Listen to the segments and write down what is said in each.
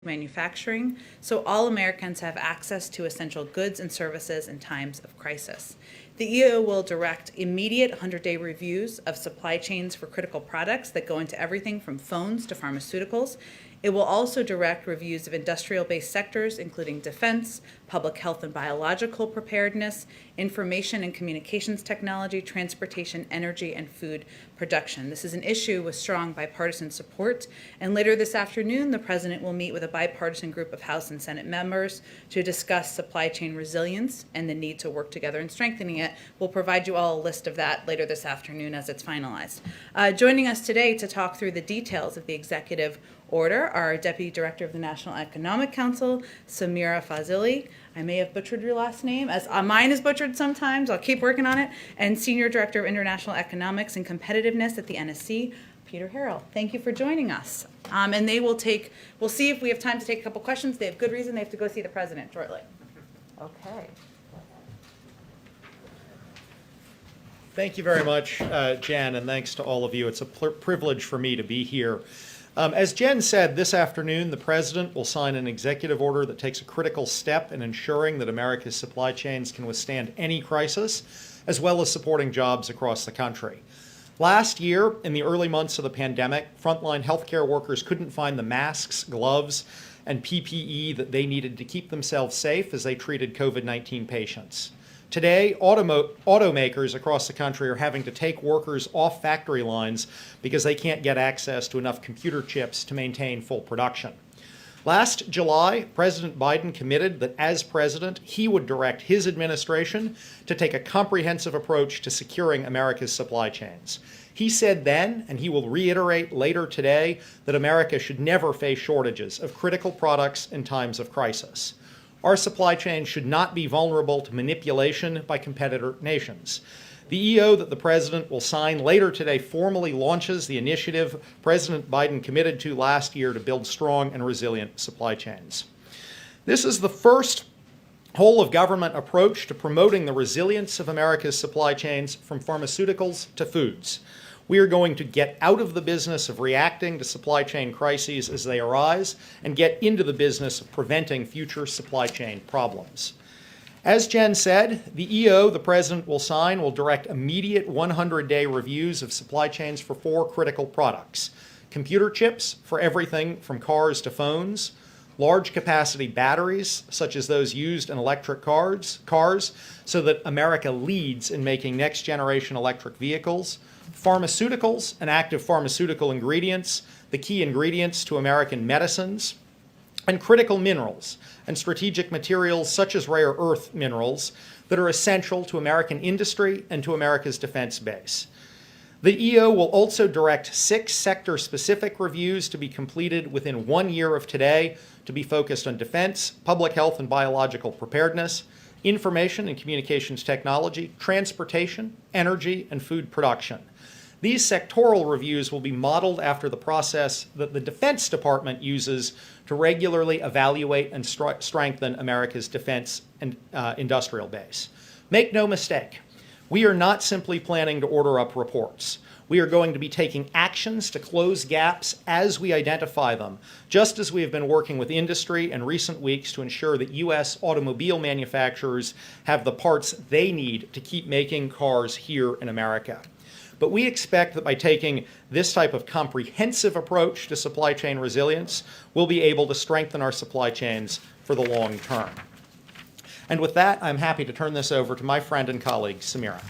manufacturing, so all Americans have access to essential goods and services in times of crisis. The EO will direct immediate 100-day reviews of supply chains for critical products that go into everything from phones to pharmaceuticals. It will also direct reviews of industrial-based sectors, including defense, public health and biological preparedness, information and communications technology, transportation, energy, and food production. This is an issue with strong bipartisan support, and later this afternoon, the President will meet with a bipartisan group of House and Senate members to discuss supply chain resilience and the need to work together in strengthening it. We'll provide you all a list of that later this afternoon as it's finalized. Joining us today to talk through the details of the executive order are Deputy Director of the National Economic Council, Sameera Fazili. I may have butchered your last name, as mine is butchered sometimes. I'll keep working on it. And Senior Director of International Economics and Competitiveness at the NSC, Peter Harrell. Thank you for joining us. And we'll see if we have time to take a couple questions. They have good reason. They have to go see the President shortly. Okay. Thank you very much, Jen, and thanks to all of you. It's a privilege for me to be here. As Jen said, this afternoon, the President will sign an executive order that takes a critical step in ensuring that America's supply chains can withstand any crisis, as well as supporting jobs across the country. Last year, in the early months of the pandemic, frontline healthcare workers couldn't find the masks, gloves, and PPE that they needed to keep themselves safe as they treated COVID-19 patients. Today, automakers across the country are having to take workers off factory lines because they can't get access to enough computer chips to maintain full production. Last July, President Biden committed that as president, he would direct his administration to take a comprehensive approach to securing America's supply chains. He said then, and he will reiterate later today, that America should never face shortages of critical products in times of crisis. Our supply chain should not be vulnerable to manipulation by competitor nations. The EO that the President will sign later today formally launches the initiative President Biden committed to last year to build strong and resilient supply chains. This is the first whole-of-government approach to promoting the resilience of America's supply chains from pharmaceuticals to foods. We are going to get out of the business of reacting to supply chain crises as they arise and get into the business of preventing future supply chain problems. As Jen said, the EO the President will sign will direct immediate 100-day reviews of supply chains for 4 critical products: computer chips for everything from cars to phones, large capacity batteries, such as those used in electric cars, so that America leads in making next generation electric vehicles, pharmaceuticals and active pharmaceutical ingredients, the key ingredients to American medicines, and critical minerals and strategic materials such as rare earth minerals that are essential to American industry and to America's defense base. The EO will also direct 6 sector-specific reviews to be completed within 1 year of today to be focused on defense, public health and biological preparedness, information and communications technology, transportation, energy, and food production. These sectoral reviews will be modeled after the process that the Defense Department uses to regularly evaluate and strengthen America's defense and industrial base. Make no mistake, we are not simply planning to order up reports. We are going to be taking actions to close gaps as we identify them, just as we have been working with industry in recent weeks to ensure that U.S. automobile manufacturers have the parts they need to keep making cars here in America. But we expect that by taking this type of comprehensive approach to supply chain resilience, we'll be able to strengthen our supply chains for the long term. And with that, I'm happy to turn this over to my friend and colleague, Sameera.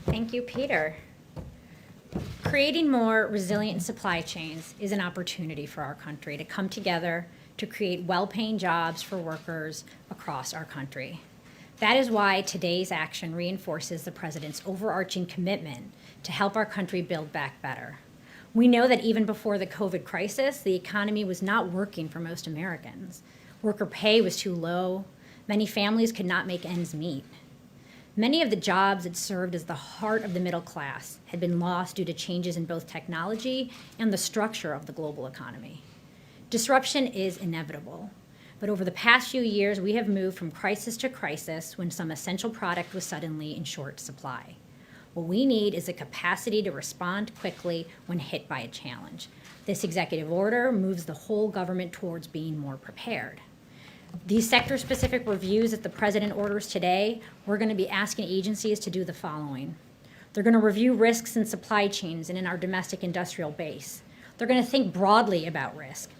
Thank you, Peter. Creating more resilient supply chains is an opportunity for our country to come together to create well-paying jobs for workers across our country. That is why today's action reinforces the President's overarching commitment to help our country build back better. We know that even before the COVID crisis, the economy was not working for most Americans. Worker pay was too low. Many families could not make ends meet. Many of the jobs that served as the heart of the middle class had been lost due to changes in both technology and the structure of the global economy. Disruption is inevitable. But over the past few years, we have moved from crisis to crisis when some essential product was suddenly in short supply. What we need is a capacity to respond quickly when hit by a challenge. This executive order moves the whole government towards being more prepared. These sector-specific reviews that the president orders today, we're going to be asking agencies to do the following. They're going to review risks in supply chains and in our domestic industrial base. They're going to think broadly about risk.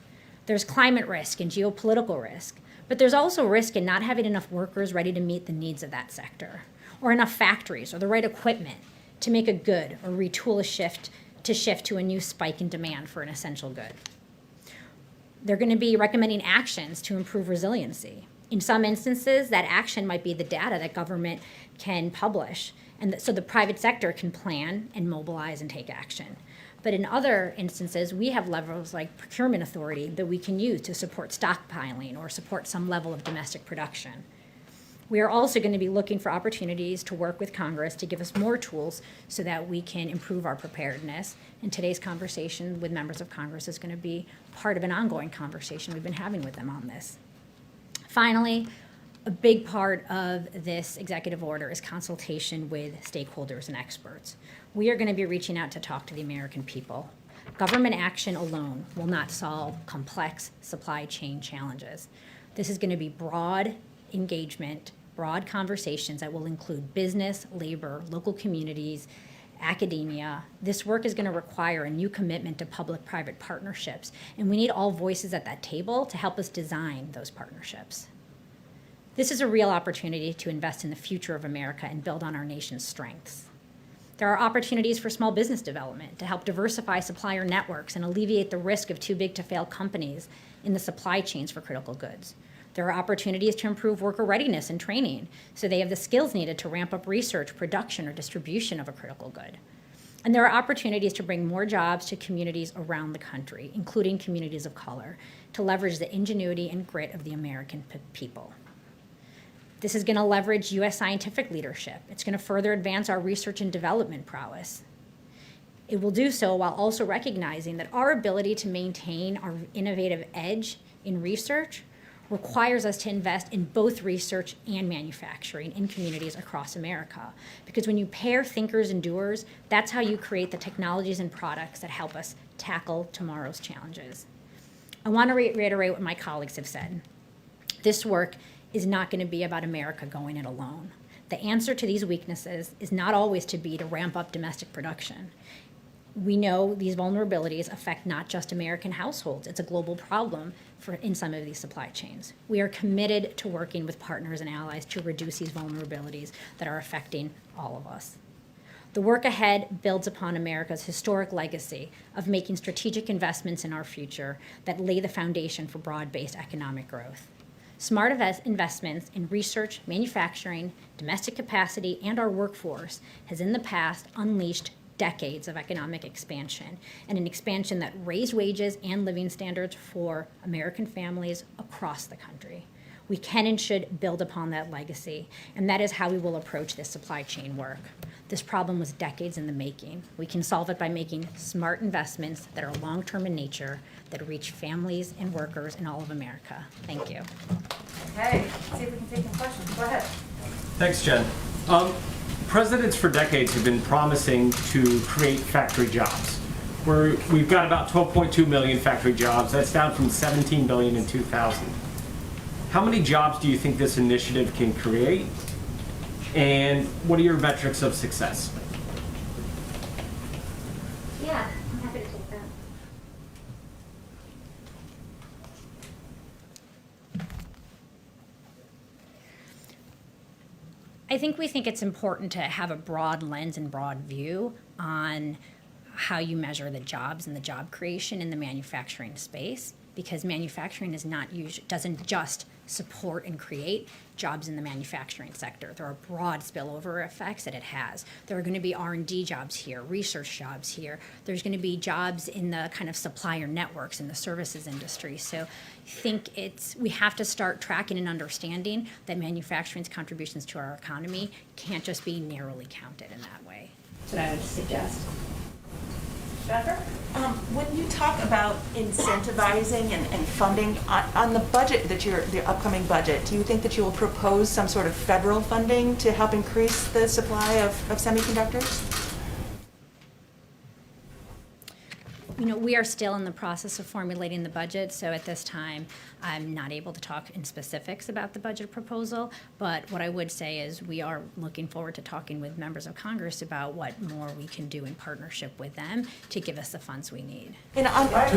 There's climate risk and geopolitical risk, but there's also risk in not having enough workers ready to meet the needs of that sector, or enough factories or the right equipment to make a good or retool a shift to a new spike in demand for an essential good. They're going to be recommending actions to improve resiliency. In some instances, that action might be the data that government can publish, and so the private sector can plan and mobilize and take action. But in other instances, we have levers like procurement authority that we can use to support stockpiling or support some level of domestic production. We are also going to be looking for opportunities to work with Congress to give us more tools so that we can improve our preparedness. And today's conversation with members of Congress is going to be part of an ongoing conversation we've been having with them on this. Finally, a big part of this executive order is consultation with stakeholders and experts. We are going to be reaching out to talk to the American people. Government action alone will not solve complex supply chain challenges. This is going to be broad engagement, broad conversations that will include business, labor, local communities, academia. This work is going to require a new commitment to public-private partnerships, and we need all voices at that table to help us design those partnerships. This is a real opportunity to invest in the future of America and build on our nation's strengths. There are opportunities for small business development to help diversify supplier networks and alleviate the risk of too big to fail companies in the supply chains for critical goods. There are opportunities to improve worker readiness and training so they have the skills needed to ramp up research, production, or distribution of a critical good. And there are opportunities to bring more jobs to communities around the country, including communities of color, to leverage the ingenuity and grit of the American people. This is going to leverage U.S. scientific leadership. It's going to further advance our research and development prowess. It will do so while also recognizing that our ability to maintain our innovative edge in research requires us to invest in both research and manufacturing in communities across America. Because when you pair thinkers and doers, that's how you create the technologies and products that help us tackle tomorrow's challenges. I want to reiterate what my colleagues have said. This work is not going to be about America going it alone. The answer to these weaknesses is not always to ramp up domestic production. We know these vulnerabilities affect not just American households. It's a global problem in some of these supply chains. We are committed to working with partners and allies to reduce these vulnerabilities that are affecting all of us. The work ahead builds upon America's historic legacy of making strategic investments in our future that lay the foundation for broad-based economic growth. Smart investments in research, manufacturing, domestic capacity, and our workforce has in the past unleashed decades of economic expansion, and an expansion that raised wages and living standards for American families across the country. We can and should build upon that legacy, and that is how we will approach this supply chain work. This problem was decades in the making. We can solve it by making smart investments that are long-term in nature, that reach families and workers in all of America. Thank you. Okay, let's see if we can take some questions. Go ahead. Thanks, Jen. Presidents for decades have been promising to create factory jobs. We've got about 12.2 million factory jobs. That's down from 17 billion in 2000. How many jobs do you think this initiative can create? And what are your metrics of success? Yeah, I'm happy to take that. I think we think it's important to have a broad lens and broad view on how you measure the jobs and the job creation in the manufacturing space, because manufacturing doesn't just support and create jobs in the manufacturing sector. There are broad spillover effects that it has. There are going to be R&D jobs here, research jobs here. There's going to be jobs in the kind of supplier networks in the services industry. So I think we have to start tracking and understanding that manufacturing's contributions to our economy can't just be narrowly counted in that way. That's what I would suggest. Jennifer? When you talk about incentivizing and funding, on the budget the upcoming budget, do you think that you will propose some sort of federal funding to help increase the supply of semiconductors? We are still in the process of formulating the budget, so at this time, I'm not able to talk in specifics about the budget proposal, but what I would say is we are looking forward to talking with members of Congress about what more we can do in partnership with them to give us the funds we need. And On that,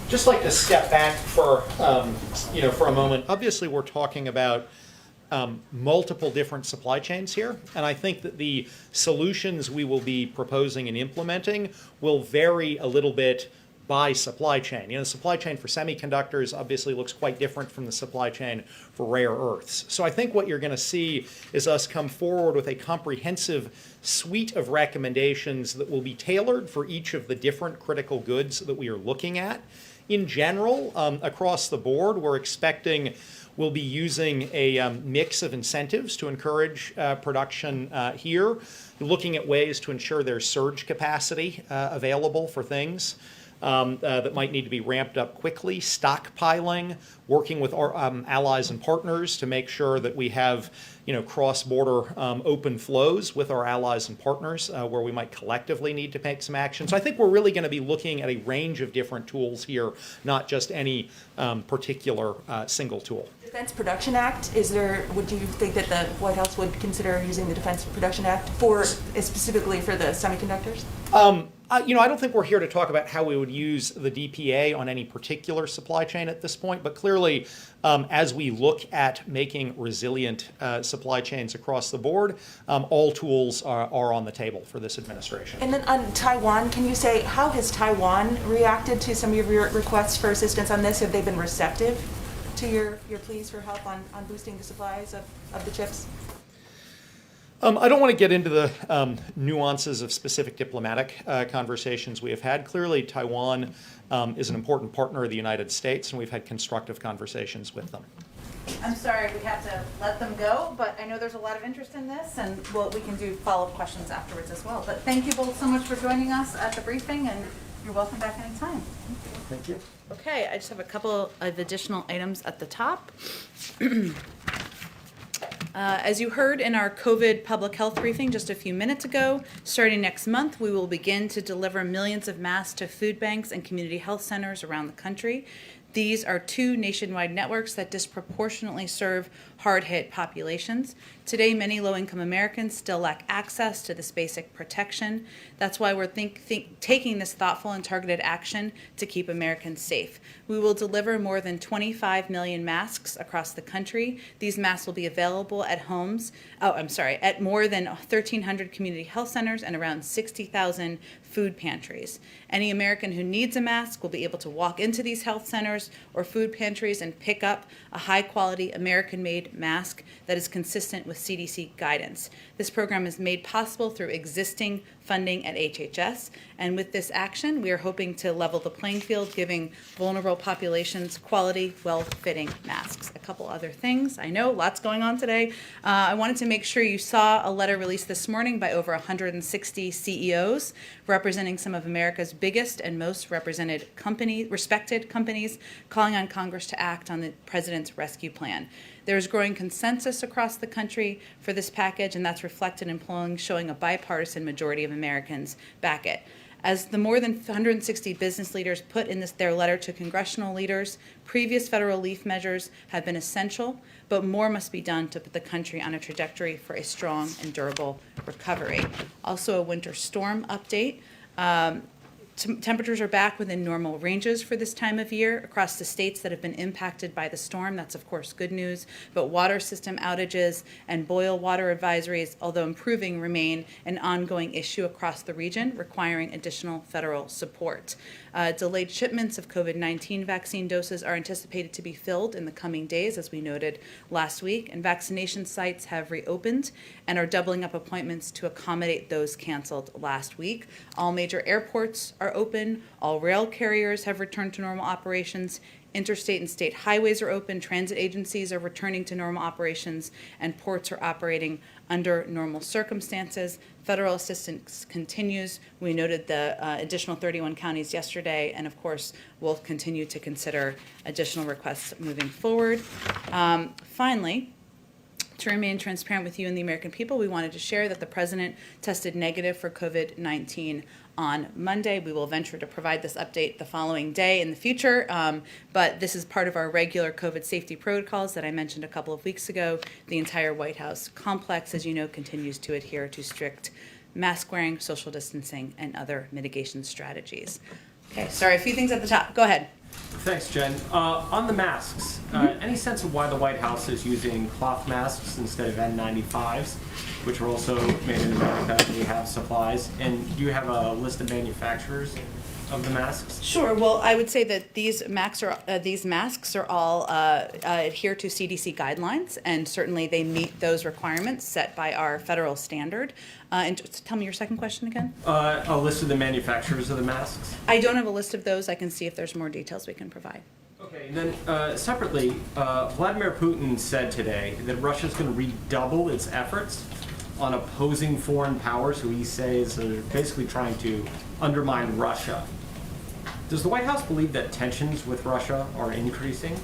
just like to step back for a moment. Obviously, we're talking about multiple different supply chains here, and I think that the solutions we will be proposing and implementing will vary a little bit by supply chain. The supply chain for semiconductors obviously looks quite different from the supply chain for rare earths. So I think what you're going to see is us come forward with a comprehensive suite of recommendations that will be tailored for each of the different critical goods that we are looking at. In general, across the board, we're expecting we'll be using a mix of incentives to encourage production here, looking at ways to ensure there's surge capacity available for things that might need to be ramped up quickly, stockpiling, working with our allies and partners to make sure that we have cross-border open flows with our allies and partners where we might collectively need to take some action. So I think we're really going to be looking at a range of different tools here, not just any particular single tool. Defense Production Act, would you think that the White House would consider using the Defense Production Act specifically for the semiconductors? I don't think we're here to talk about how we would use the DPA on any particular supply chain at this point, but clearly, as we look at making resilient supply chains across the board, all tools are on the table for this administration. And then on Taiwan, can you say, how has Taiwan reacted to some of your requests for assistance on this? Have they been receptive to your pleas for help on boosting the supplies of the chips? I don't want to get into the nuances of specific diplomatic conversations we have had. Clearly, Taiwan is an important partner of the United States, and we've had constructive conversations with them. I'm sorry we have to let them go, but I know there's a lot of interest in this, and we can do follow-up questions afterwards as well. But thank you both so much for joining us at the briefing, and you're welcome back anytime. Thank you. Okay, I just have a couple of additional items at the top. As you heard in our COVID public health briefing just a few minutes ago, starting next month, we will begin to deliver millions of masks to food banks and community health centers around the country. These are two nationwide networks that disproportionately serve hard-hit populations. Today, many low-income Americans still lack access to this basic protection. That's why we're taking this thoughtful and targeted action to keep Americans safe. We will deliver more than 25 million masks across the country. These masks will be available at at more than 1,300 community health centers and around 60,000 food pantries. Any American who needs a mask will be able to walk into these health centers or food pantries and pick up a high-quality American-made mask that is consistent with CDC guidance. This program is made possible through existing funding at HHS, and with this action, we are hoping to level the playing field, giving vulnerable populations quality, well-fitting masks. A couple other things. I know, lots going on today. I wanted to make sure you saw a letter released this morning by over 160 CEOs representing some of America's biggest and most respected companies, calling on Congress to act on the President's rescue plan. There is growing consensus across the country for this package, and that's reflected in polling showing a bipartisan majority of Americans back it. As the more than 160 business leaders put in their letter to congressional leaders, previous federal relief measures have been essential, but more must be done to put the country on a trajectory for a strong and durable recovery. Also, a winter storm update. Temperatures are back within normal ranges for this time of year across the states that have been impacted by the storm. That's, of course, good news. But water system outages and boil water advisories, although improving, remain an ongoing issue across the region, requiring additional federal support. Delayed shipments of COVID-19 vaccine doses are anticipated to be filled in the coming days, as we noted last week, and vaccination sites have reopened and are doubling up appointments to accommodate those canceled last week. All major airports are open. All rail carriers have returned to normal operations. Interstate and state highways are open. Transit agencies are returning to normal operations, and ports are operating under normal circumstances. Federal assistance continues. We noted the additional 31 counties yesterday, and of course, we'll continue to consider additional requests moving forward. Finally, to remain transparent with you and the American people, we wanted to share that the president tested negative for COVID-19 on Monday. We will venture to provide this update the following day in the future, but this is part of our regular COVID safety protocols that I mentioned a couple of weeks ago. The entire White House complex, as you know, continues to adhere to strict mask wearing, social distancing, and other mitigation strategies. Okay, sorry, a few things at the top. Go ahead. Thanks, Jen. On the masks, any sense of why the White House is using cloth masks instead of N95s, which are also made in America and we have supplies? And do you have a list of manufacturers of the masks? Sure. Well, I would say that these masks are all adhere to CDC guidelines, and certainly they meet those requirements set by our federal standard. And just tell me your second question again. A list of the manufacturers of the masks. I don't have a list of those. I can see if there's more details we can provide. Okay, and then separately, Vladimir Putin said today that Russia's going to redouble its efforts on opposing foreign powers who he says are basically trying to undermine Russia. Does the White House believe that tensions with Russia are increasing?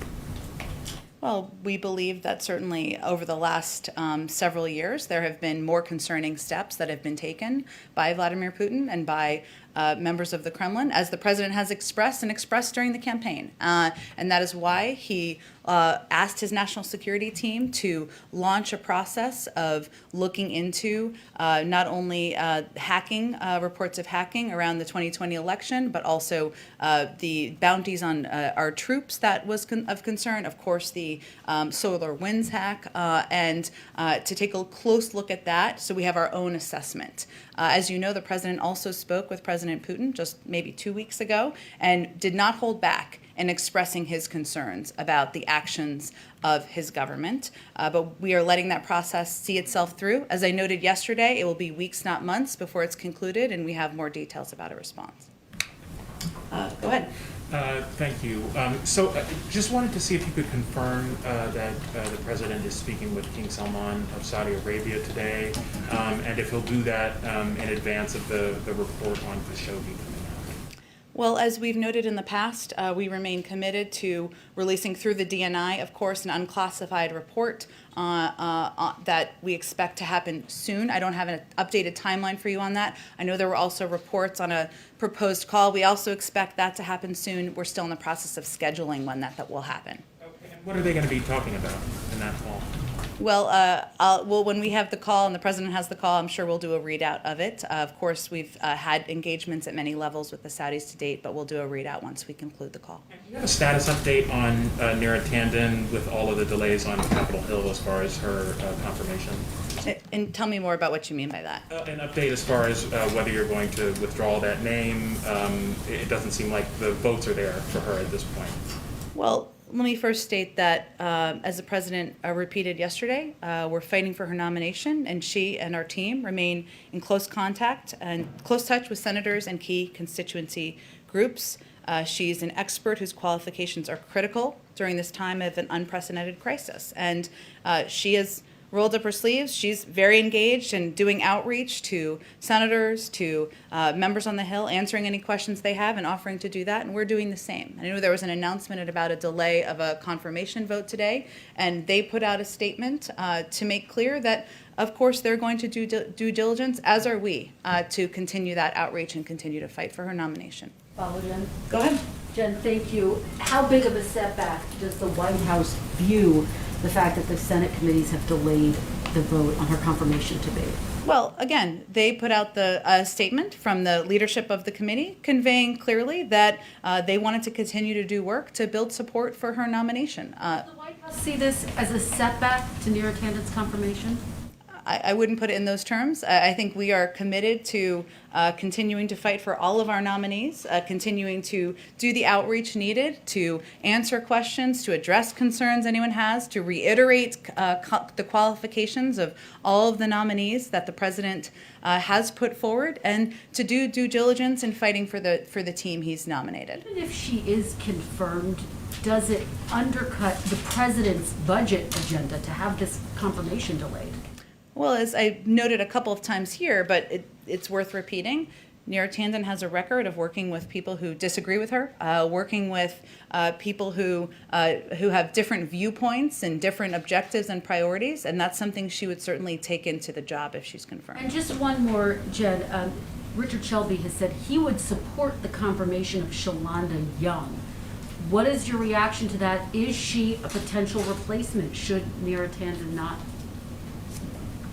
Well, we believe that certainly over the last several years, there have been more concerning steps that have been taken by Vladimir Putin and by members of the Kremlin, as the president has expressed during the campaign. And that is why he asked his national security team to launch a process of looking into not only hacking, reports of hacking around the 2020 election, but also the bounties on our troops that was of concern, of course, the SolarWinds hack, and to take a close look at that so we have our own assessment. As you know, the president also spoke with President Putin just maybe 2 weeks ago and did not hold back in expressing his concerns about the actions of his government. But we are letting that process see itself through. As I noted yesterday, it will be weeks, not months, before it's concluded, and we have more details about a response. Go ahead. Thank you. Just wanted to see if you could confirm that the president is speaking with King Salman of Saudi Arabia today, and if he'll do that in advance of the report on Khashoggi coming out. Well, as we've noted in the past, we remain committed to releasing through the DNI, of course, an unclassified report that we expect to happen soon. I don't have an updated timeline for you on that. I know there were also reports on a proposed call. We also expect that to happen soon. We're still in the process of scheduling when that will happen. Okay. And what are they going to be talking about in that call? Well, when we have the call and the president has the call, I'm sure we'll do a readout of it. Of course, we've had engagements at many levels with the Saudis to date, but we'll do a readout once we conclude the call. Do you have a status update on Neera Tanden with all of the delays on Capitol Hill as far as her confirmation? And tell me more about what you mean by that. An update as far as whether you're going to withdraw that name. It doesn't seem like the votes are there for her at this point. Well, let me first state that, as the president repeated yesterday, we're fighting for her nomination, and she and our team remain in close contact and close touch with senators and key constituency groups. She's an expert whose qualifications are critical during this time of an unprecedented crisis, and she has rolled up her sleeves. She's very engaged in doing outreach to senators, to members on the Hill, answering any questions they have and offering to do that, and we're doing the same. I know there was an announcement about a delay of a confirmation vote today, and they put out a statement to make clear that, of course, they're going to do due diligence, as are we, to continue that outreach and continue to fight for her nomination. Follow, Jen? Go ahead. Jen, thank you. How big of a setback does the White House view the fact that the Senate committees have delayed the vote on her confirmation to be? Well, again, they put out the statement from the leadership of the committee conveying clearly that they wanted to continue to do work to build support for her nomination. Does the White House see this as a setback to Neera Tanden's confirmation? I wouldn't put it in those terms. I think we are committed to continuing to fight for all of our nominees, continuing to do the outreach needed, to answer questions, to address concerns anyone has, to reiterate the qualifications of all of the nominees that the president has put forward, and to do due diligence in fighting for the team he's nominated. Even if she is confirmed, does it undercut the president's budget agenda to have this confirmation delayed? Well, as I noted a couple of times here, but it's worth repeating, Neera Tanden has a record of working with people who disagree with her, working with people who have different viewpoints and different objectives and priorities, and that's something she would certainly take into the job if she's confirmed. And just one more, Jen. Richard Shelby has said he would support the confirmation of Shalonda Young. What is your reaction to that? Is she a potential replacement should Neera Tanden not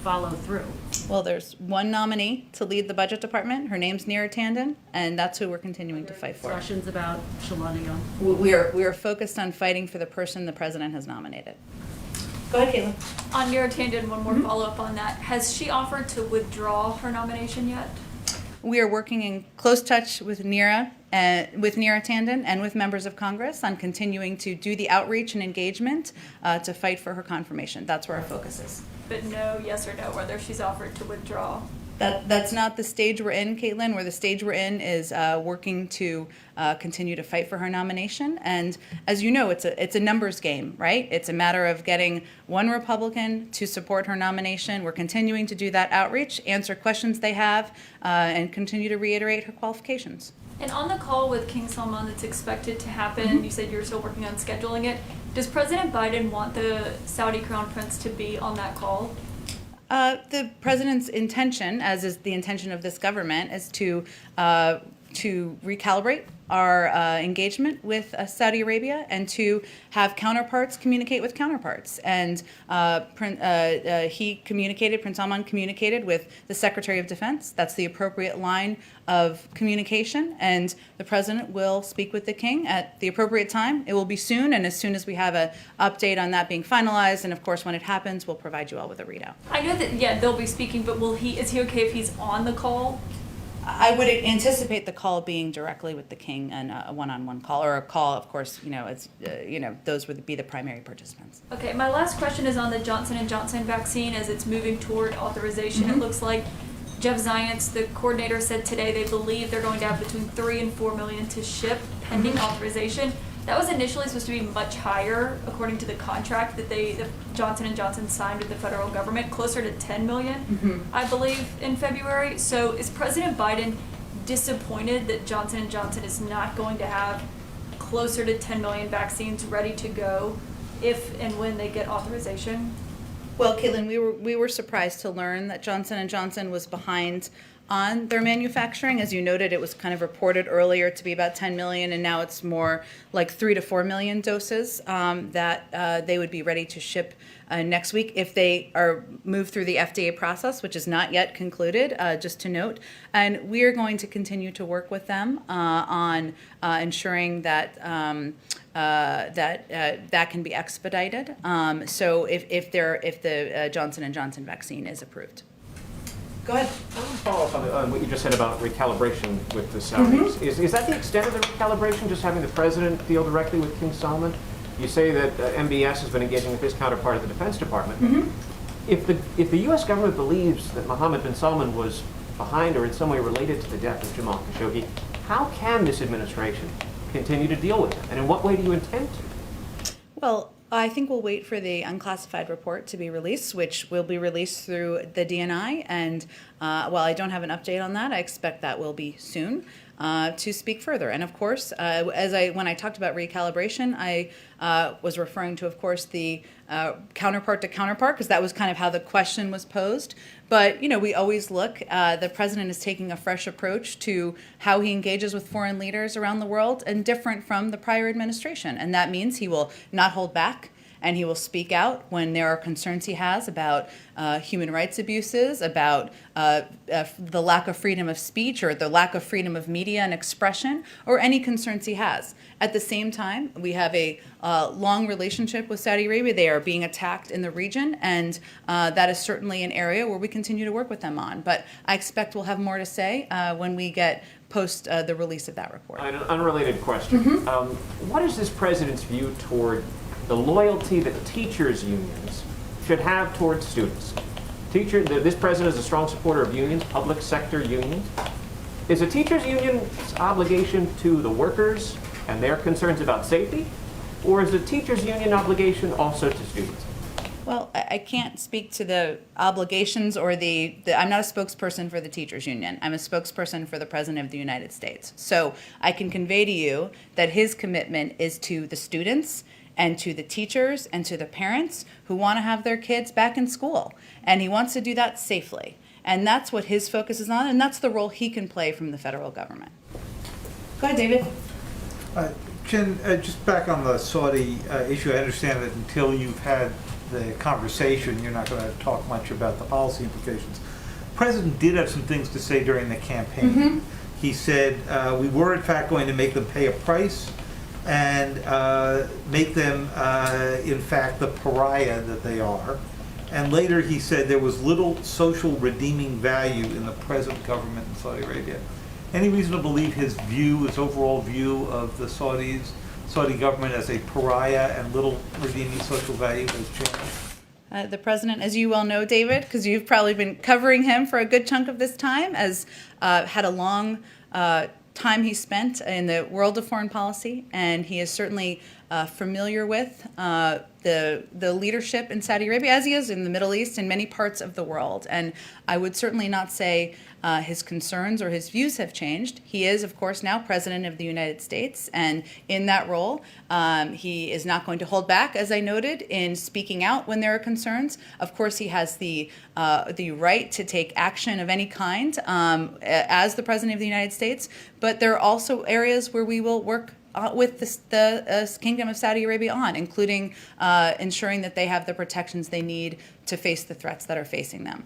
follow through? Well, there's one nominee to lead the budget department. Her name's Neera Tanden, and that's who we're continuing to fight for. Discussions about Shalonda Young? We are focused on fighting for the person the president has nominated. Go ahead, Caitlin. On Neera Tanden, one more follow-up on that. Has she offered to withdraw her nomination yet? We are working in close touch with Neera Tanden and with members of Congress on continuing to do the outreach and engagement to fight for her confirmation. That's where our focus is. But no, yes or no, whether she's offered to withdraw. That's not the stage we're in, Caitlin. Where the stage we're in is working to continue to fight for her nomination. And as you know, it's a numbers game, right? It's a matter of getting one Republican to support her nomination. We're continuing to do that outreach, answer questions they have, and continue to reiterate her qualifications. And on the call with King Salman that's expected to happen, you said you're still working on scheduling it. Does President Biden want the Saudi Crown Prince to be on that call? The president's intention, as is the intention of this government, is to recalibrate our engagement with Saudi Arabia and to have counterparts communicate with counterparts. And Prince Salman communicated with the Secretary of Defense. That's the appropriate line of communication. And the president will speak with the king at the appropriate time. It will be soon, and as soon as we have an update on that being finalized, and of course when it happens, we'll provide you all with a readout. I know that, yeah, they'll be speaking, but is he okay if he's on the call? I would anticipate the call being directly with the king and a one-on-one call, or a call, of course, those would be the primary participants. Okay, my last question is on the Johnson & Johnson vaccine as it's moving toward authorization. It looks like Jeff Zients, the coordinator, said today they believe they're going to have between 3 and 4 million to ship pending authorization. That was initially supposed to be much higher, according to the contract that Johnson & Johnson signed with the federal government, closer to 10 million, I believe, in February. So is President Biden disappointed that Johnson & Johnson is not going to have closer to 10 million vaccines ready to go if and when they get authorization? Well, Caitlin, we were surprised to learn that Johnson & Johnson was behind on their manufacturing. As you noted, it was kind of reported earlier to be about 10 million, and now it's more like 3 to 4 million doses that they would be ready to ship next week if they are moved through the FDA process, which is not yet concluded, just to note. And we are going to continue to work with them on ensuring that that can be expedited. So if the Johnson & Johnson vaccine is approved. Go ahead. I want to follow up on what you just said about recalibration with the Saudis. Is that the extent of the recalibration, just having the president deal directly with King Salman? You say that MBS has been engaging with his counterpart at the Defense Department. If the U.S. government believes that Mohammed bin Salman was behind or in some way related to the death of Jamal Khashoggi, how can this administration continue to deal with him? And in what way do you intend to? Well, I think we'll wait for the unclassified report to be released, which will be released through the DNI. And while I don't have an update on that, I expect that will be soon to speak further. And of course, when I talked about recalibration, I was referring to, of course, the counterpart to counterpart, because that was kind of how the question was posed. But, we always look, the president is taking a fresh approach to how he engages with foreign leaders around the world, and different from the prior administration. And that means he will not hold back, and he will speak out when there are concerns he has about human rights abuses, about the lack of freedom of speech or the lack of freedom of media and expression, or any concerns he has. At the same time, we have a long relationship with Saudi Arabia. They are being attacked in the region, and that is certainly an area where we continue to work with them on. But I expect we'll have more to say when we get post the release of that report. An unrelated question. What is this president's view toward the loyalty that teachers' unions should have towards students? This president is a strong supporter of unions, public sector unions. Is a teachers' union's obligation to the workers and their concerns about safety, or is the teachers' union obligation also to students? Well, I can't speak to the obligations or I'm not a spokesperson for the teachers union. I'm a spokesperson for the President of the United States. So I can convey to you that his commitment is to the students and to the teachers and to the parents who want to have their kids back in school. And he wants to do that safely. And that's what his focus is on, and that's the role he can play from the federal government. Go ahead, David. Jen, just back on the Saudi issue, I understand that until you've had the conversation, you're not going to talk much about the policy implications. The President did have some things to say during the campaign. Mm-hmm. He said, we were in fact going to make them pay a price and make them, in fact, the pariah that they are. And later he said there was little social redeeming value in the present government in Saudi Arabia. Any reason to believe his view, his overall view of the Saudi government as a pariah and little redeeming social value has changed? The president, as you well know, David, because you've probably been covering him for a good chunk of this time, has had a long time he spent in the world of foreign policy, and he is certainly familiar with the leadership in Saudi Arabia, as he is in the Middle East and many parts of the world. And I would certainly not say his concerns or his views have changed. He is, of course, now President of the United States, and in that role, he is not going to hold back, as I noted, in speaking out when there are concerns. Of course, he has the right to take action of any kind as the President of the United States, but there are also areas where we will work with the Kingdom of Saudi Arabia on, including ensuring that they have the protections they need to face the threats that are facing them.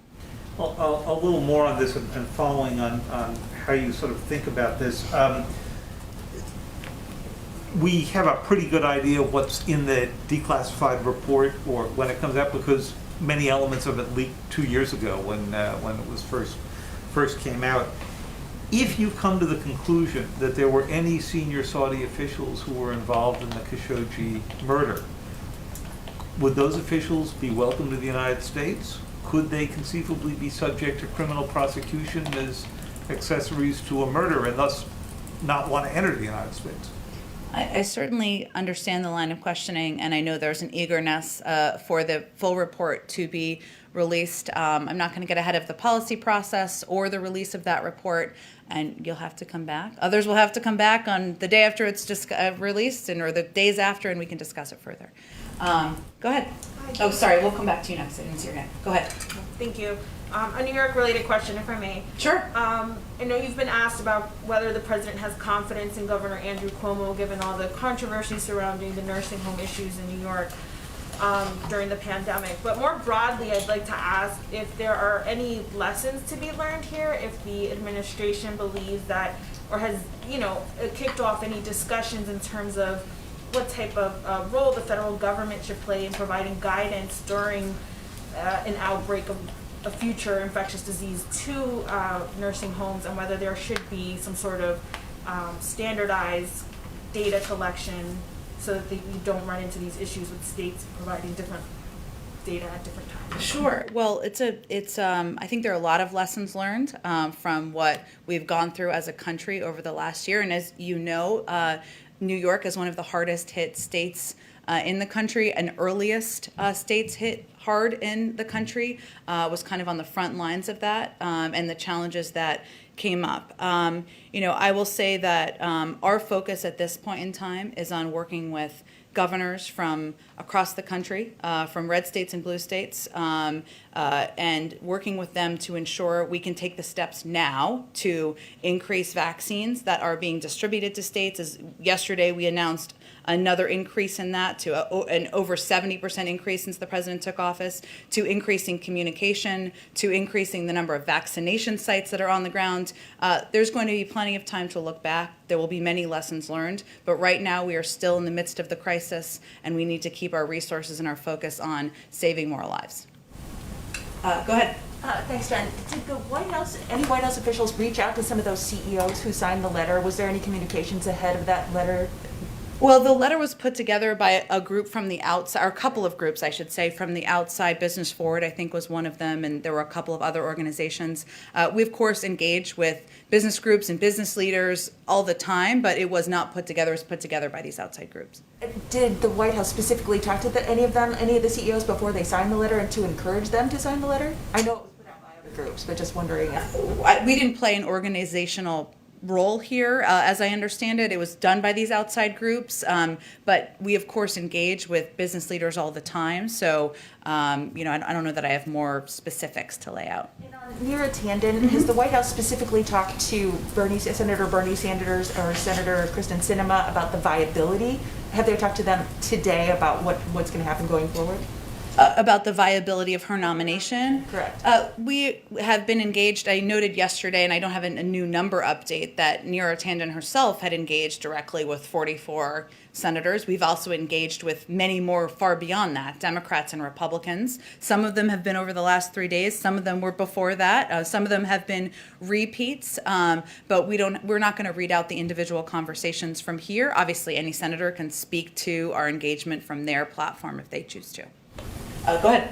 Well, a little more on this and following on how you sort of think about this. We have a pretty good idea of what's in the declassified report or when it comes out, because many elements of it leaked 2 years ago when it was first came out. If you come to the conclusion that there were any senior Saudi officials who were involved in the Khashoggi murder, would those officials be welcome to the United States? Could they conceivably be subject to criminal prosecution as accessories to a murder and thus not want to enter the United States? I certainly understand the line of questioning, and I know there's an eagerness for the full report to be released. I'm not going to get ahead of the policy process or the release of that report, and you'll have to come back. Others will have to come back on the day after it's just released, or the days after, and we can discuss it further. Go ahead. Oh, sorry, we'll come back to you next. I didn't see your hand. Go ahead. Thank you. A New York-related question, if I may. Sure. I know you've been asked about whether the president has confidence in Governor Andrew Cuomo, given all the controversy surrounding the nursing home issues in New York during the pandemic. But more broadly, I'd like to ask if there are any lessons to be learned here, if the administration believes that, or has, kicked off any discussions in terms of what type of role the federal government should play in providing guidance during an outbreak of a future infectious disease to nursing homes, and whether there should be some sort of standardized data collection so that you don't run into these issues with states providing different data at different times. Sure. Well, it's I think there are a lot of lessons learned from what we've gone through as a country over the last year. And as you know, New York is one of the hardest hit states in the country, and earliest states hit hard in the country, was kind of on the front lines of that, and the challenges that came up. I will say that our focus at this point in time is on working with governors from across the country, from red states and blue states, and working with them to ensure we can take the steps now to increase vaccines that are being distributed to states. As yesterday we announced another increase in that to an over 70% increase since the president took office, to increasing communication, to increasing the number of vaccination sites that are on the ground. There's going to be plenty of time to look back. There will be many lessons learned, but right now we are still in the midst of the crisis, and we need to keep our resources and our focus on saving more lives. Go ahead. Thanks, Jen. Did any White House officials reach out to some of those CEOs who signed the letter? Was there any communications ahead of that letter Well, the letter was put together by a group from the outside, or a couple of groups, I should say, from the outside. Business Forward, I think, was one of them, and there were a couple of other organizations. We, of course, engage with business groups and business leaders all the time, but it was not put together. It was put together by these outside groups. Did the White House specifically talk to any of the CEOs before they signed the letter and to encourage them to sign the letter? I know it was put out by other groups, but just wondering if... We didn't play an organizational role here. As I understand it, it was done by these outside groups, but we, of course, engage with business leaders all the time. So, I don't know that I have more specifics to lay out. Neera Tanden, has the White House specifically talked to Senator Bernie Sanders or Senator Kristen Sinema about the viability? Have they talked to them today about what's going to happen going forward? About the viability of her nomination? Correct. We have been engaged. I noted yesterday, and I don't have a new number update, that Neera Tanden herself had engaged directly with 44 senators. We've also engaged with many more far beyond that, Democrats and Republicans. Some of them have been over the last 3 days. Some of them were before that. Some of them have been repeats, but we're not going to read out the individual conversations from here. Obviously, any senator can speak to our engagement from their platform if they choose to. Go ahead.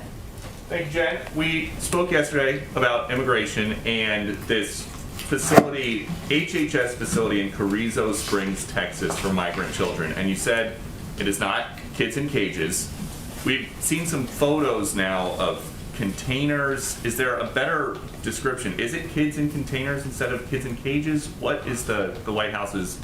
Thank you, Jen. We spoke yesterday about immigration and this facility, HHS facility in Carrizo Springs, Texas, for migrant children. And you said it is not kids in cages. We've seen some photos now of containers. Is there a better description? Is it kids in containers instead of kids in cages? What is the White House's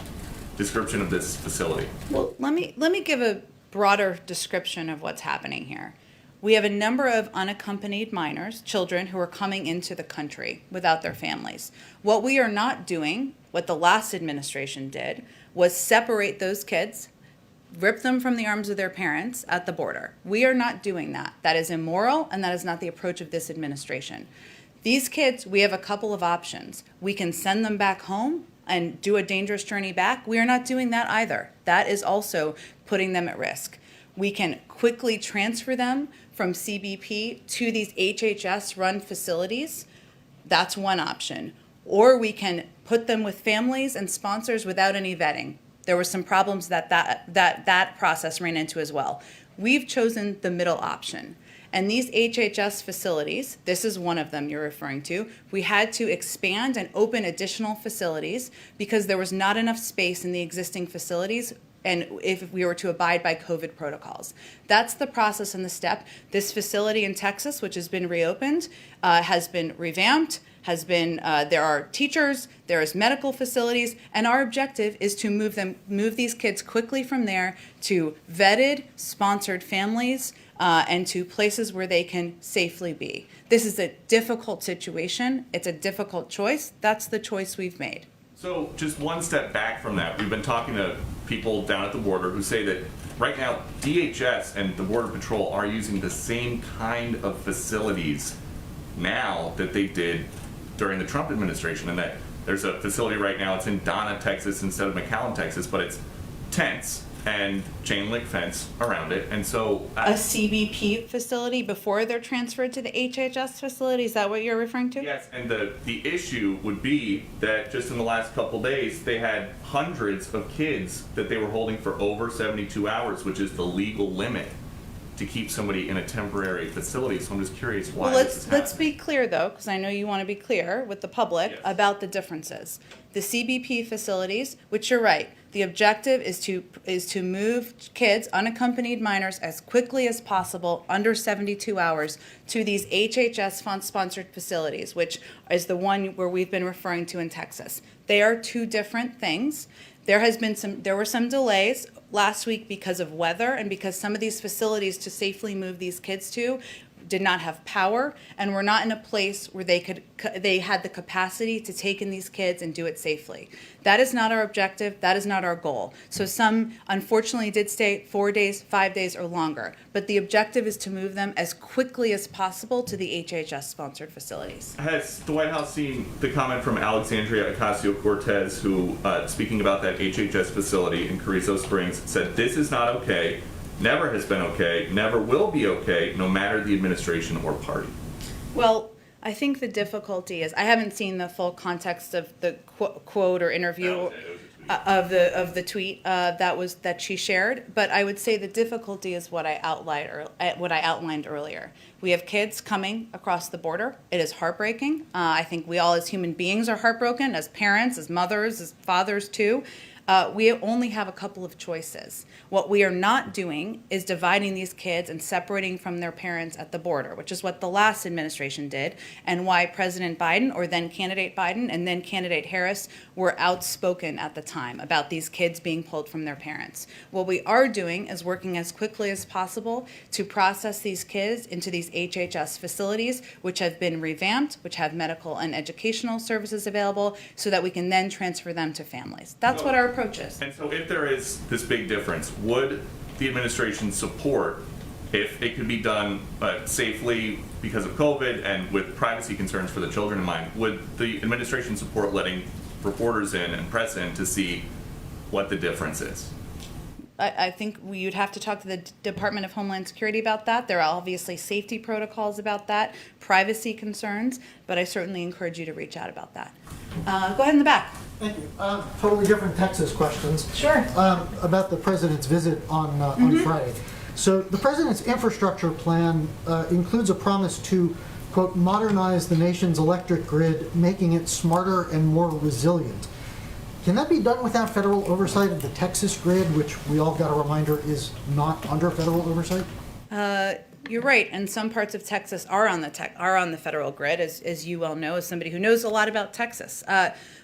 description of this facility? Well, let me give a broader description of what's happening here. We have a number of unaccompanied minors, children who are coming into the country without their families. What we are not doing, what the last administration did, was separate those kids, rip them from the arms of their parents at the border. We are not doing that. That is immoral, and that is not the approach of this administration. These kids, we have a couple of options. We can send them back home and do a dangerous journey back. We are not doing that either. That is also putting them at risk. We can quickly transfer them from CBP to these HHS-run facilities. That's one option. Or we can put them with families and sponsors without any vetting. There were some problems that process ran into as well. We've chosen the middle option. And these HHS facilities, this is one of them you're referring to, we had to expand and open additional facilities because there was not enough space in the existing facilities, and if we were to abide by COVID protocols. That's the process and the step. This facility in Texas, which has been reopened, has been revamped, there are teachers, there is medical facilities, and our objective is to move these kids quickly from there to vetted, sponsored families, and to places where they can safely be. This is a difficult situation. It's a difficult choice. That's the choice we've made. So just one step back from that, we've been talking to people down at the border who say that right now DHS and the Border Patrol are using the same kind of facilities now that they did during the Trump administration, and that there's a facility right now, it's in Donna, Texas instead of McAllen, Texas, but it's tents and chain link fence around it. And so a CBP facility before they're transferred to the HHS facility, is that what you're referring to? Yes, and the issue would be that just in the last couple days they had hundreds of kids that they were holding for over 72 hours, which is the legal limit to keep somebody in a temporary facility. So I'm just curious why this is happening. Let's be clear though, because I know you want to be clear with the public about the differences. The CBP facilities, which you're right, the objective is to move kids, unaccompanied minors, as quickly as possible, under 72 hours, to these HHS-sponsored facilities, which is the one where we've been referring to in Texas. They are two different things. There were some delays last week because of weather and because some of these facilities to safely move these kids to did not have power and were not in a place where they had the capacity to take in these kids and do it safely. That is not our objective. That is not our goal. So some, unfortunately, did stay 4 days, 5 days, or longer. But the objective is to move them as quickly as possible to the HHS-sponsored facilities. Has the White House seen the comment from Alexandria Ocasio-Cortez, who, speaking about that HHS facility in Carrizo Springs, said this is not okay, never has been okay, never will be okay, no matter the administration or party? Well, I think the difficulty is, I haven't seen the full context of the quote or interview. of the tweet that she shared. But I would say the difficulty is what I outlined earlier. We have kids coming across the border. It is heartbreaking. I think we all as human beings are heartbroken, as parents, as mothers, as fathers too. We only have a couple of choices. What we are not doing is dividing these kids and separating from their parents at the border, which is what the last administration did, and why President Biden, or then candidate Biden, and then candidate Harris were outspoken at the time about these kids being pulled from their parents. What we are doing is working as quickly as possible to process these kids into these HHS facilities, which have been revamped, which have medical and educational services available, so that we can then transfer them to families. That's what our approach is. And so if there is this big difference, would the administration support, if it could be done safely because of COVID and with privacy concerns for the children in mind, would the administration support letting reporters in and press in to see what the difference is? I think you'd have to talk to the Department of Homeland Security about that. There are obviously safety protocols about that, privacy concerns, but I certainly encourage you to reach out about that. Go ahead in the back. Thank you. Totally different Texas questions. Sure. About the president's visit on Friday. So the president's infrastructure plan includes a promise to, quote, modernize the nation's electric grid, making it smarter and more resilient. Can that be done without federal oversight of the Texas grid, which we all got a reminder is not under federal oversight? You're right, and some parts of Texas are on the federal grid, as you well know, as somebody who knows a lot about Texas.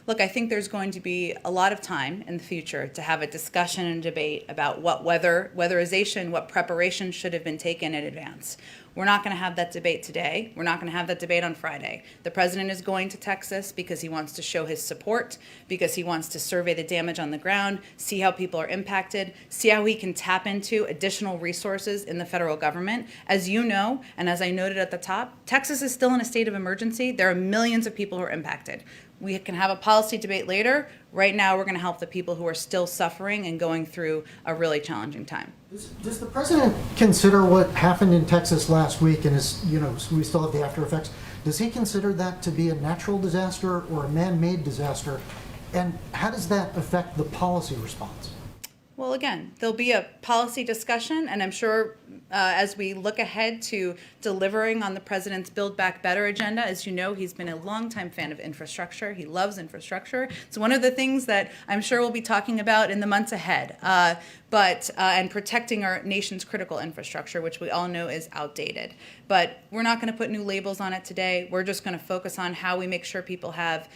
Look, I think there's going to be a lot of time in the future to have a discussion and debate about what weatherization, what preparation should have been taken in advance. We're not going to have that debate today. We're not going to have that debate on Friday. The president is going to Texas because he wants to show his support, because he wants to survey the damage on the ground, see how people are impacted, see how he can tap into additional resources in the federal government. As you know, and as I noted at the top, Texas is still in a state of emergency. There are millions of people who are impacted. We can have a policy debate later. Right now, we're going to help the people who are still suffering and going through a really challenging time. Does the president consider what happened in Texas last week, and we still have the after effects? Does he consider that to be a natural disaster or a man-made disaster? And how does that affect the policy response? Well, again, there'll be a policy discussion, and I'm sure as we look ahead to delivering on the president's Build Back Better agenda, as you know, he's been a longtime fan of infrastructure. He loves infrastructure. It's one of the things that I'm sure we'll be talking about in the months ahead. And protecting our nation's critical infrastructure, which we all know is outdated. But we're not going to put new labels on it today. We're just going to focus on how we make sure people have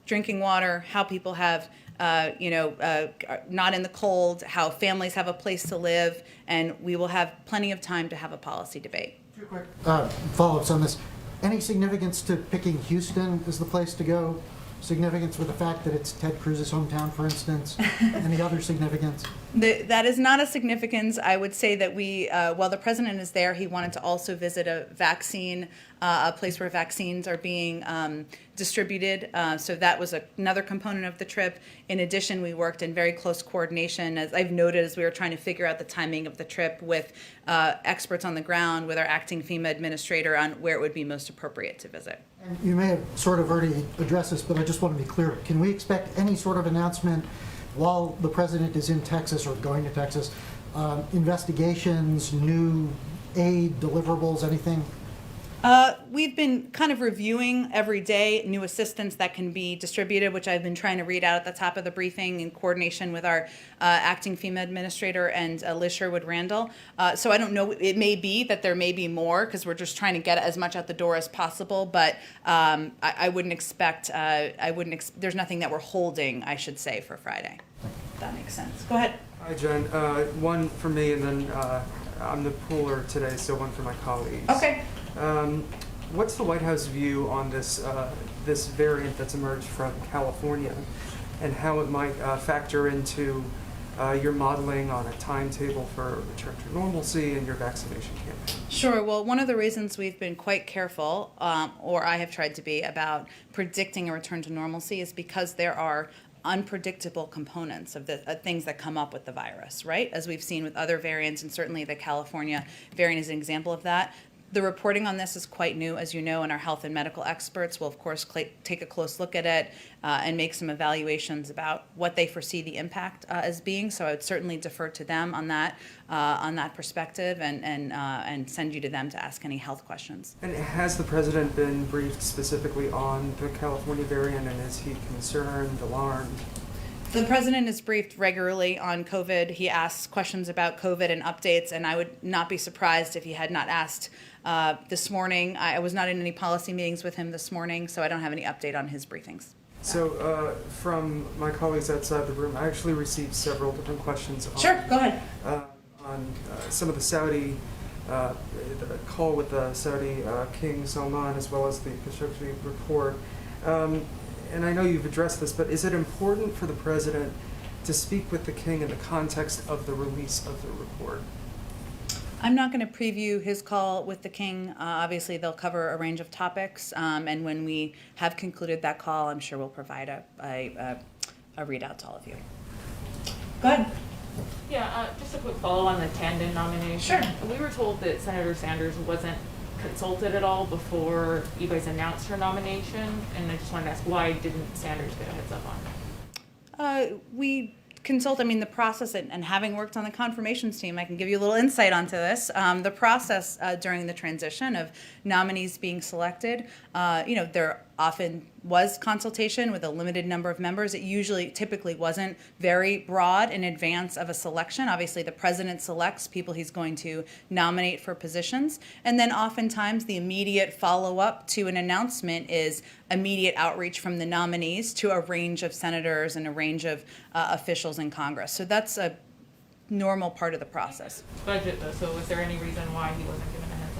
drinking water, how people have not in the cold, how families have a place to live, and we will have plenty of time to have a policy debate. Two quick follow-ups on this. Any significance to picking Houston as the place to go? Significance with the fact that it's Ted Cruz's hometown, for instance? Any other significance? That is not a significance. I would say that while the president is there, he wanted to also visit a place where vaccines are being distributed. So that was another component of the trip. In addition, we worked in very close coordination, as I've noted, as we were trying to figure out the timing of the trip with experts on the ground, with our acting FEMA administrator on where it would be most appropriate to visit. And you may have sort of already addressed this, but I just want to be clear. Can we expect any sort of announcement while the president is in Texas or going to Texas? Investigations, new aid, deliverables, anything? We've been kind of reviewing every day new assistance that can be distributed, which I've been trying to read out at the top of the briefing in coordination with our acting FEMA administrator and Liz Sherwood-Randall. So I don't know. It may be that there may be more because we're just trying to get as much out the door as possible. But I wouldn't expect. There's nothing that we're holding, I should say, for Friday. If that makes sense. Go ahead. Hi, Jen. One for me, and then I'm the pooler today, so one for my colleagues. Okay. What's the White House view on this this variant that's emerged from California, and how it might factor into your modeling on a timetable for return to normalcy and your vaccination campaign? Sure. Well, one of the reasons we've been quite careful, or I have tried to be, about predicting a return to normalcy is because there are unpredictable components of the things that come up with the virus, right? As we've seen with other variants, and certainly the California variant is an example of that. The reporting on this is quite new, as you know, and our health and medical experts will, of course, take a close look at it and make some evaluations about what they foresee the impact as being. So I would certainly defer to them on that perspective and send you to them to ask any health questions. And has the president been briefed specifically on the California variant, and is he concerned, alarmed? The president is briefed regularly on COVID. He asks questions about COVID and updates, and I would not be surprised if he had not asked this morning. I was not in any policy meetings with him this morning, so I don't have any update on his briefings. So, from my colleagues outside the room, I actually received several different questions on, Sure, go ahead. On some of the Saudi, the call with the Saudi King Salman, as well as the Khashoggi report. And I know you've addressed this, but is it important for the president to speak with the king in the context of the release of the report? I'm not going to preview his call with the king. Obviously, they'll cover a range of topics, and when we have concluded that call, I'm sure we'll provide a readout to all of you. Go ahead. Yeah, just a quick follow on the Tandon nomination. Sure. We were told that Senator Sanders wasn't consulted at all before you guys announced her nomination, and I just wanted to ask, why didn't Sanders get a heads up on it? We consult, the process, and having worked on the confirmations team, I can give you a little insight onto this. The process during the transition of nominees being selected, there often was consultation with a limited number of members. It typically wasn't very broad in advance of a selection. Obviously, the president selects people he's going to nominate for positions. And then oftentimes the immediate follow-up to an announcement is immediate outreach from the nominees to a range of senators and a range of officials in Congress. So that's a normal part of the process. Budget, though, so was there any reason why he wasn't given a heads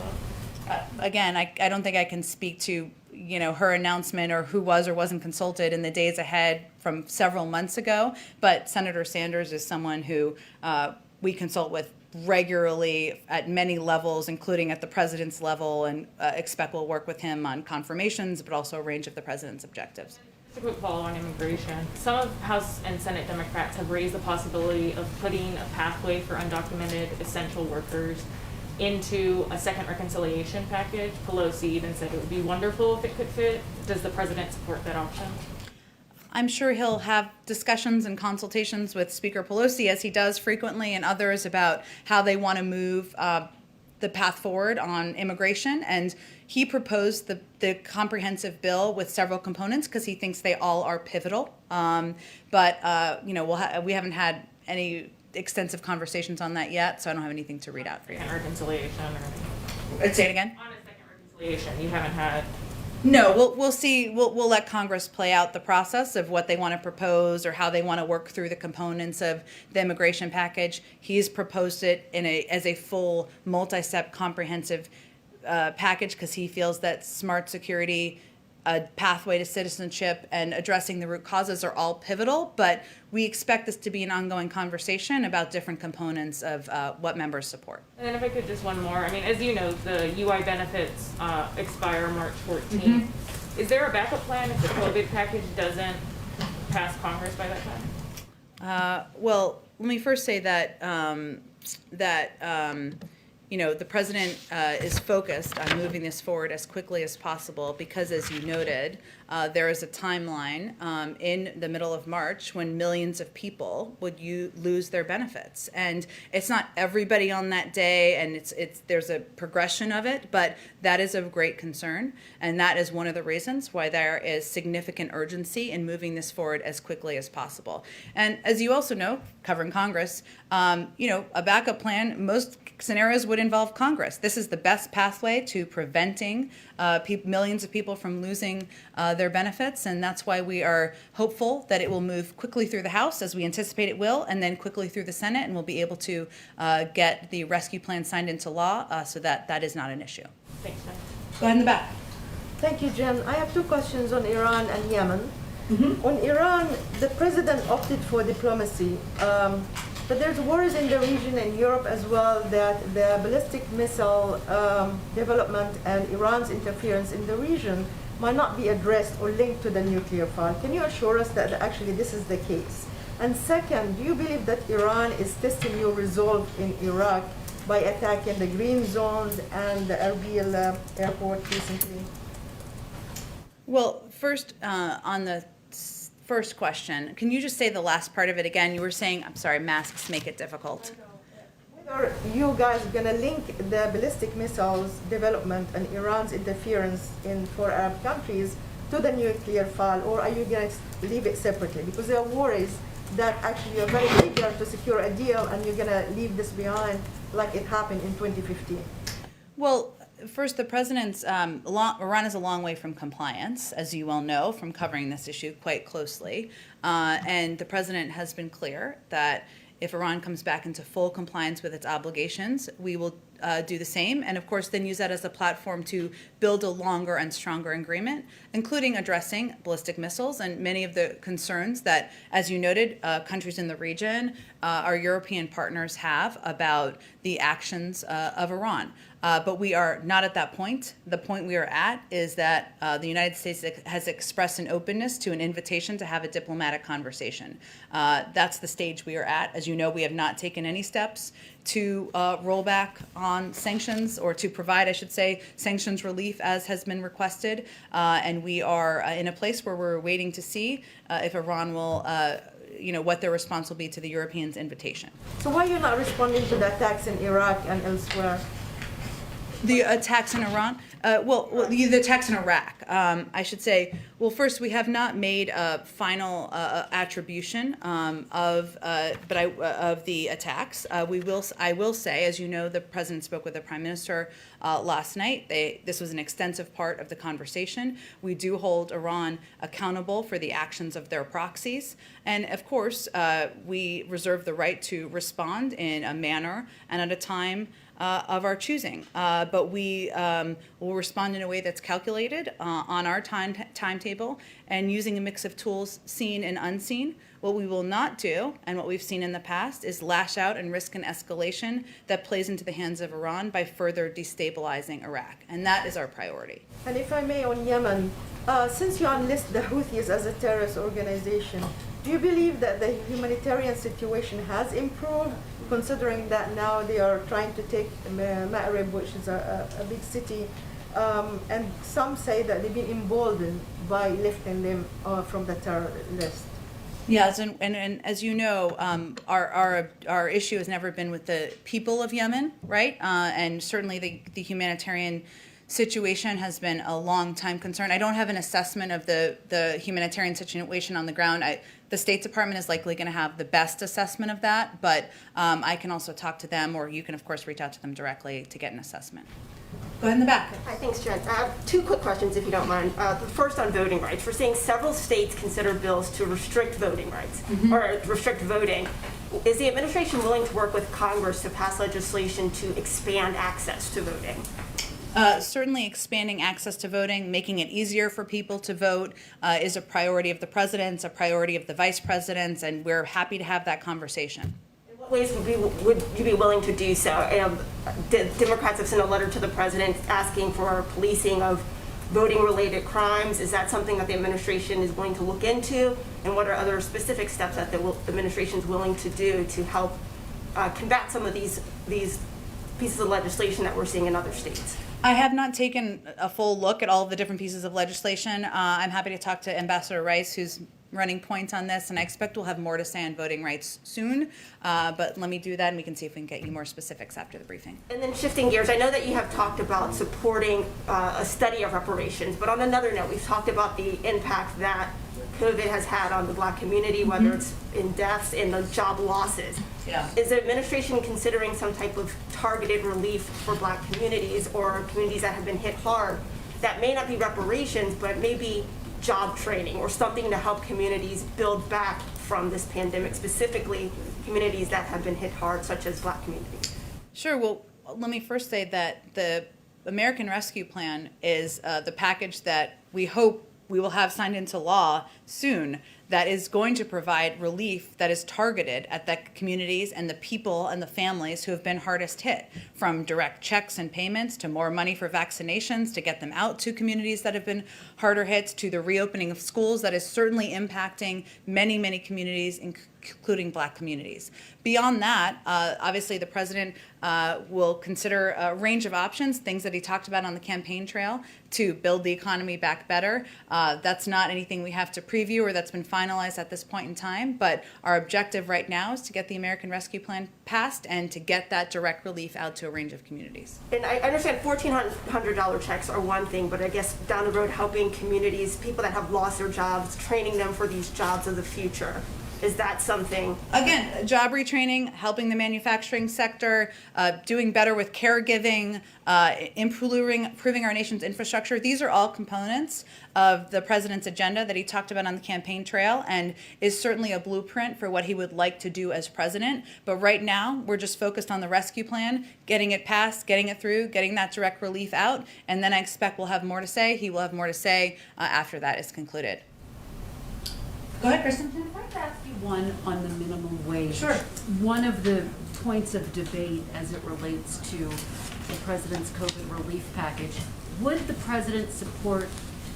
up? Again, I don't think I can speak to her announcement or who was or wasn't consulted in the days ahead from several months ago, but Senator Sanders is someone who we consult with regularly at many levels, including at the president's level, and expect we'll work with him on confirmations, but also a range of the president's objectives. Just a quick follow on immigration. Some of House and Senate Democrats have raised the possibility of putting a pathway for undocumented essential workers into a second reconciliation package. Pelosi even said it would be wonderful if it could fit. Does the president support that option? I'm sure he'll have discussions and consultations with Speaker Pelosi, as he does frequently, and others about how they want to move the path forward on immigration. And he proposed the comprehensive bill with several components because he thinks they all are pivotal. We haven't had any extensive conversations on that yet, so I don't have anything to read out for you. Second reconciliation or Say it again? on a second reconciliation, you haven't had. No, we'll see. We'll let Congress play out the process of what they want to propose or how they want to work through the components of the immigration package. He's proposed it as a full, multi-step, comprehensive package because he feels that smart security, a pathway to citizenship, and addressing the root causes are all pivotal, but we expect this to be an ongoing conversation about different components of what members support. And then if I could just one more, as you know, the UI benefits expire March 14th. Mm-hmm. Is there a backup plan if the COVID package doesn't pass Congress by that time? Well, let me first say that the president is focused on moving this forward as quickly as possible because, as you noted, there is a timeline in the middle of March when millions of people would lose their benefits. And it's not everybody on that day, and there's a progression of it, but that is of great concern. And that is one of the reasons why there is significant urgency in moving this forward as quickly as possible. And as you also know, covering Congress, a backup plan, most scenarios would involve Congress. This is the best pathway to preventing millions of people from losing their benefits, and that's why we are hopeful that it will move quickly through the House, as we anticipate it will, and then quickly through the Senate, and we'll be able to get the rescue plan signed into law so that is not an issue. Thanks, Jen. Go ahead in the back. Thank you, Jen. I have two questions on Iran and Yemen. On Iran, the president opted for diplomacy, but there's worries in the region and Europe as well that the ballistic missile development and Iran's interference in the region might not be addressed or linked to the nuclear file. Can you assure us that actually this is the case? And second, do you believe that Iran is testing your resolve in Iraq by attacking the green zones and the Erbil airport recently? Well, first, on the first question, can you just say the last part of it again? You were saying, I'm sorry, masks make it difficult. Are you guys gonna link the ballistic missiles development and Iran's interference in 4 Arab countries to the nuclear file, or are you gonna leave it separately? Because there are worries that actually you're very eager to secure a deal and you're gonna leave this behind like it happened in 2015. Well, first, the president's, Iran is a long way from compliance, as you well know, from covering this issue quite closely. And the president has been clear that if Iran comes back into full compliance with its obligations, we will do the same, and of course then use that as a platform to build a longer and stronger agreement, including addressing ballistic missiles and many of the concerns that, as you noted, countries in the region, our European partners have about the actions of Iran. But we are not at that point. The point we are at is that the United States has expressed an openness to an invitation to have a diplomatic conversation. That's the stage we are at. As you know, we have not taken any steps to roll back on sanctions, or to provide, I should say, sanctions relief as has been requested. And we are in a place where we're waiting to see if Iran will, what their response will be to the Europeans' invitation. So why are you not responding to the attacks in Iraq and elsewhere? The attacks in Iran? The attacks in Iraq, I should say. Well, first, we have not made a final attribution of the attacks. I will say, as you know, the president spoke with the prime minister last night. This was an extensive part of the conversation. We do hold Iran accountable for the actions of their proxies, and of course, we reserve the right to respond in a manner and at a time of our choosing. But we will respond in a way that's calculated on our timetable and using a mix of tools seen and unseen. What we will not do, and what we've seen in the past, is lash out and risk an escalation that plays into the hands of Iran by further destabilizing Iraq. And that is our priority. And if I may, on Yemen, since you enlist the Houthis as a terrorist organization, do you believe that the humanitarian situation has improved, considering that now they are trying to take Ma'rib, which is a big city, and some say that they've been emboldened by lifting them from the terror list? Yes, and as you know, our issue has never been with the people of Yemen, right? And certainly the humanitarian situation has been a long time concern. I don't have an assessment of the humanitarian situation on the ground. The State Department is likely going to have the best assessment of that, but I can also talk to them, or you can, of course, reach out to them directly to get an assessment. Go ahead in the back. Hi, thanks, Jen. I have 2 quick questions, if you don't mind. The first on voting rights. We're seeing several states consider bills to restrict voting rights, or restrict voting. Is the administration willing to work with Congress to pass legislation to expand access to voting? Certainly expanding access to voting, making it easier for people to vote is a priority of the president's, a priority of the vice president's, and we're happy to have that conversation. In what ways would you be willing to do so? Democrats have sent a letter to the president asking for policing of voting-related crimes. Is that something that the administration is going to look into? And what are other specific steps that the administration is willing to do to help combat some of these pieces of legislation that we're seeing in other states? I have not taken a full look at all of the different pieces of legislation. I'm happy to talk to Ambassador Rice, who's running point on this, and I expect we'll have more to say on voting rights soon. But let me do that, and we can see if we can get you more specifics after the briefing. And then shifting gears, I know that you have talked about supporting a study of reparations, but on another note, we've talked about the impact that COVID has had on the Black community, whether it's in deaths and the job losses. Yeah. Is the administration considering some type of targeted relief for Black communities or communities that have been hit hard that may not be reparations, but maybe job training or something to help communities build back from this pandemic, specifically communities that have been hit hard, such as Black communities? Sure. Well, let me first say that the American Rescue Plan is the package that we hope we will have signed into law soon that is going to provide relief that is targeted at the communities and the people and the families who have been hardest hit, from direct checks and payments to more money for vaccinations to get them out to communities that have been harder hit, to the reopening of schools that is certainly impacting many, many communities, including Black communities. Beyond that, obviously the president will consider a range of options, things that he talked about on the campaign trail to build the economy back better. That's not anything we have to preview or that's been finalized at this point in time, but our objective right now is to get the American Rescue Plan passed and to get that direct relief out to a range of communities. And I understand $1,400 checks are one thing, but I guess down the road helping communities, people that have lost their jobs, training them for these jobs of the future. Is that something? Again, job retraining, helping the manufacturing sector, doing better with caregiving, improving our nation's infrastructure. These are all components of the president's agenda that he talked about on the campaign trail and is certainly a blueprint for what he would like to do as president. But right now, we're just focused on the rescue plan, getting it passed, getting it through, getting that direct relief out, and then I expect we'll have more to say. He will have more to say after that is concluded. Go ahead, Kristen. Can I ask you one on the minimum wage? Sure. One of the points of debate as it relates to the president's COVID relief package, would the president support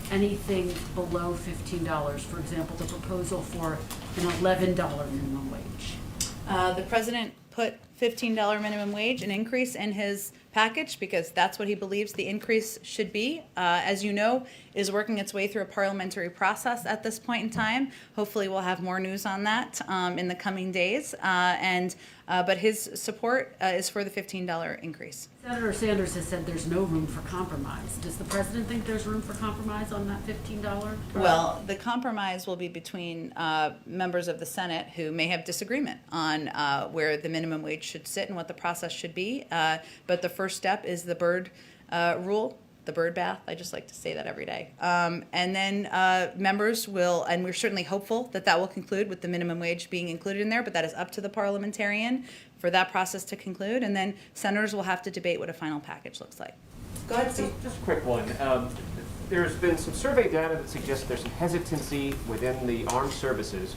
anything below $15? For example, the proposal for an $11 minimum wage. The president put $15 minimum wage, an increase in his package because that's what he believes the increase should be. As you know, is working its way through a parliamentary process at this point in time. Hopefully we'll have more news on that in the coming days. But his support is for the $15 increase. Senator Sanders has said there's no room for compromise. Does the president think there's room for compromise on that $15? Well, the compromise will be between members of the Senate who may have disagreement on where the minimum wage should sit and what the process should be. But the first step is the Byrd rule, the Byrd bath. I just like to say that every day. And then members will, and we're certainly hopeful that that will conclude with the minimum wage being included in there, but that is up to the parliamentarian for that process to conclude. And then senators will have to debate what a final package looks like. Go ahead, Steve. Just a quick one. There's been some survey data that suggests there's some hesitancy within the armed services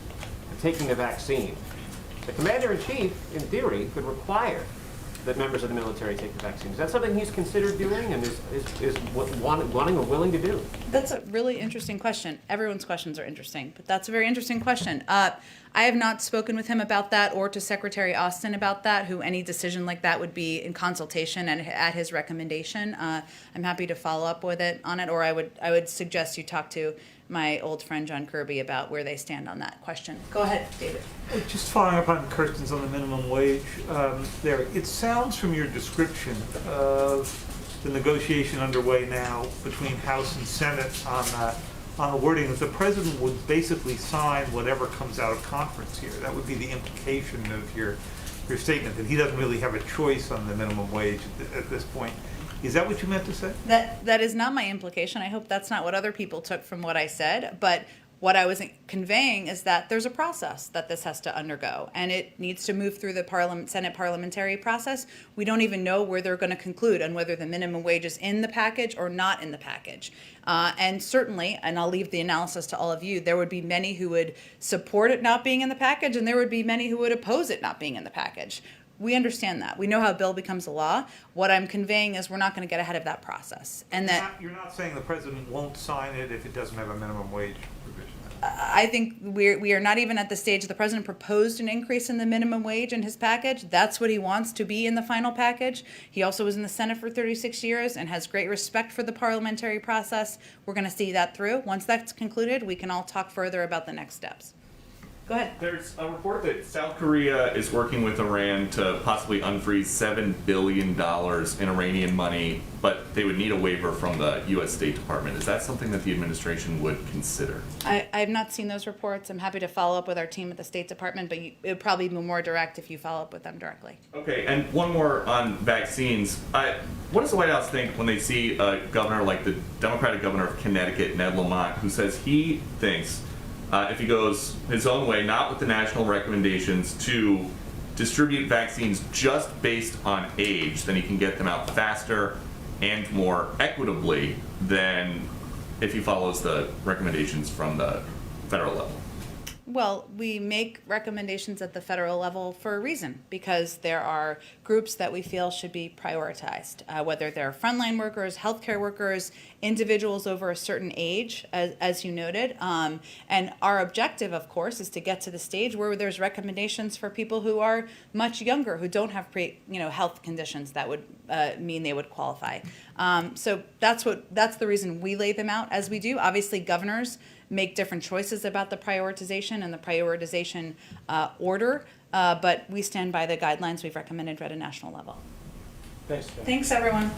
of taking the vaccine. The commander-in-chief, in theory, could require that members of the military take the vaccine. Is that something he's considered doing and is wanting or willing to do? That's a really interesting question. Everyone's questions are interesting, but that's a very interesting question. I have not spoken with him about that or to Secretary Austin about that, who any decision like that would be in consultation and at his recommendation. I'm happy to follow up with it on it, or I would suggest you talk to my old friend John Kirby about where they stand on that question. Go ahead, David. Just following up on Kirsten's on the minimum wage there, it sounds from your description of the negotiation underway now between House and Senate on the wording that the president would basically sign whatever comes out of conference here. That would be the implication of your statement, that he doesn't really have a choice on the minimum wage at this point. Is that what you meant to say? That is not my implication. I hope that's not what other people took from what I said. But what I was conveying is that there's a process that this has to undergo, and it needs to move through the Senate parliamentary process. We don't even know where they're going to conclude on whether the minimum wage is in the package or not in the package. And certainly, and I'll leave the analysis to all of you, there would be many who would support it not being in the package, and there would be many who would oppose it not being in the package. We understand that. We know how a bill becomes a law. What I'm conveying is we're not going to get ahead of that process. And that You're not saying the president won't sign it if it doesn't have a minimum wage provision? I think we are not even at the stage. The president proposed an increase in the minimum wage in his package. That's what he wants to be in the final package. He also was in the Senate for 36 years and has great respect for the parliamentary process. We're going to see that through. Once that's concluded, we can all talk further about the next steps. Go ahead. There's a report that South Korea is working with Iran to possibly unfreeze $7 billion in Iranian money, but they would need a waiver from the U.S. State Department. Is that something that the administration would consider? I have not seen those reports. I'm happy to follow up with our team at the State Department, but it would probably be more direct if you follow up with them directly. Okay, and one more on vaccines. What does the White House think when they see a governor like the Democratic governor of Connecticut, Ned Lamont, who says he thinks if he goes his own way, not with the national recommendations, to distribute vaccines just based on age, then he can get them out faster and more equitably than if he follows the recommendations from the federal level? Well, we make recommendations at the federal level for a reason, because there are groups that we feel should be prioritized, whether they're frontline workers, healthcare workers, individuals over a certain age, as you noted. And our objective, of course, is to get to the stage where there's recommendations for people who are much younger, who don't have health conditions that would mean they would qualify. So that's the reason we lay them out as we do. Obviously, governors make different choices about the prioritization and the prioritization order, but we stand by the guidelines we've recommended at a national level. Thanks, Jen. Thanks, everyone.